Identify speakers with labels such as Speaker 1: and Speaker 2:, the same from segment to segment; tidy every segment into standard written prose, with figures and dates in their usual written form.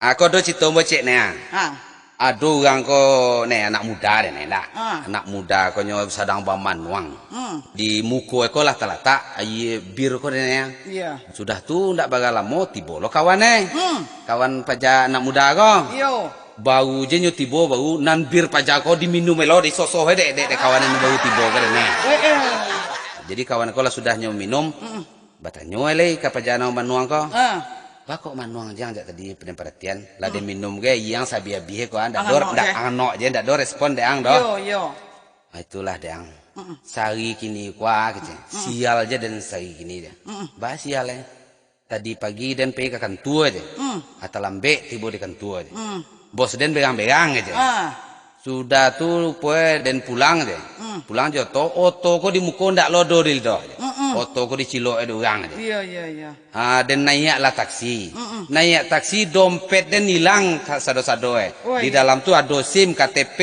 Speaker 1: Aku do cito bocek ne.
Speaker 2: Ah.
Speaker 1: Aduh orang ko ne anak muda deh ne lah. Anak muda ko nyo sadang bamanuang. Di muko ko lah talata ai bir ko ne.
Speaker 2: Iya.
Speaker 1: Sudah tu ndak baga lamo tibo lo kawan Kawan paja anak muda ko.
Speaker 2: Yo.
Speaker 1: Bau je nyo tibo bau nan bir paja ko diminum melo di sosoh dek kawan ini bau tibo ko ne. Jadi kawan ko lah sudah nyo minum. Batanyo le ka paja anak manuang ko. Bakok manuang jang jak tadi pen perhatian lah dia minum ge yang sabia bihe ko anda dor ndak anok je ndak dor respon deang do.
Speaker 2: Yo.
Speaker 1: Itulah deang. Sari kini kuah gitu. Sial aja dan sari kini dia. Bah sial Tadi pagi dan pergi ke kantor aja. Atau lambe tiba di kantor aja. Bos dan begang-begang aja. Sudah tu poe dan pulang aja. Pulang aja to oto ko di muka ndak lodo dil do. Oto ko di cilok ada orang aja.
Speaker 2: Iya.
Speaker 1: Dan naiklah taksi. Naik taksi dompet dan hilang sado-sado Di dalam tu ada SIM, KTP,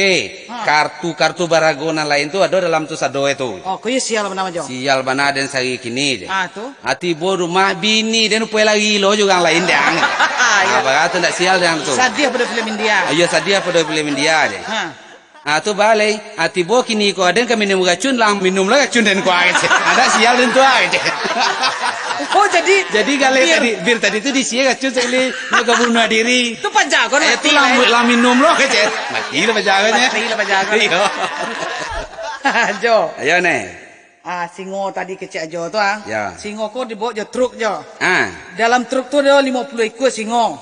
Speaker 1: kartu baragona lain tu ada dalam tu sado itu.
Speaker 2: Oh, kau sial mana jo?
Speaker 1: Sial bana dan sari kini je.
Speaker 2: Tu.
Speaker 1: Hati bo rumah bini dan upaya lagi lo juga lain dia. Apa ndak sial yang tu.
Speaker 2: Sadia pada film India.
Speaker 1: Ayo sadia pada film India je. Tu balik, hati bo kini ko ada kami minum racun lang minum lah racun dan ko aja. Ada sial dan tu aja.
Speaker 2: Oh jadi
Speaker 1: kali tadi bir tadi tu disia racun sekali nak bunuh diri.
Speaker 2: Itu panjagon
Speaker 1: Itu lang minum lo aja. Mati lah panjagonnya.
Speaker 2: Mati lah panjagon.
Speaker 1: Iyo.
Speaker 2: Jo.
Speaker 1: Ayo ne.
Speaker 2: Singo tadi kecil jo tu
Speaker 1: Ya.
Speaker 2: Singo ko dibawa jo truk jo.
Speaker 1: Dalam
Speaker 2: truk tu ada 50 ekor singo.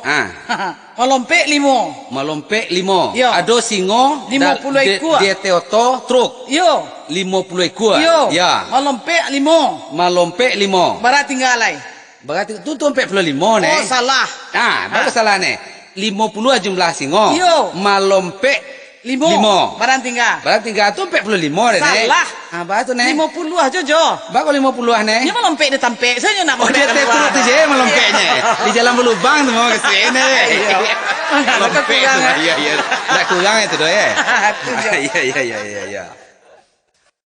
Speaker 2: Malompek 5.
Speaker 1: Malompek 5.
Speaker 2: Ya.
Speaker 1: Ada singo
Speaker 2: 50 ekor.
Speaker 1: Dia teoto truk.
Speaker 2: Yo.
Speaker 1: 50 ekor.
Speaker 2: Yo.
Speaker 1: Ya.
Speaker 2: Malompek 5.
Speaker 1: Malompek 5.
Speaker 2: Barat tinggal lai.
Speaker 1: Berarti tu 45 ne.
Speaker 2: Oh salah.
Speaker 1: Bagus salah ne. 50 jumlah singo.
Speaker 2: Yo.
Speaker 1: Malompek 5.
Speaker 2: Barang tinggal
Speaker 1: tu 45 ne.
Speaker 2: Salah.
Speaker 1: Apa tu ne?
Speaker 2: 50 aja jo.
Speaker 1: Bagus 50 ne.
Speaker 2: Dia melompek dia tampek. Saya nak
Speaker 1: dia terus tu je melompeknya. Di jalan berlubang tu mau ke sini. Melompek tu. Iya. Tak kurang itu doh ya. Iya.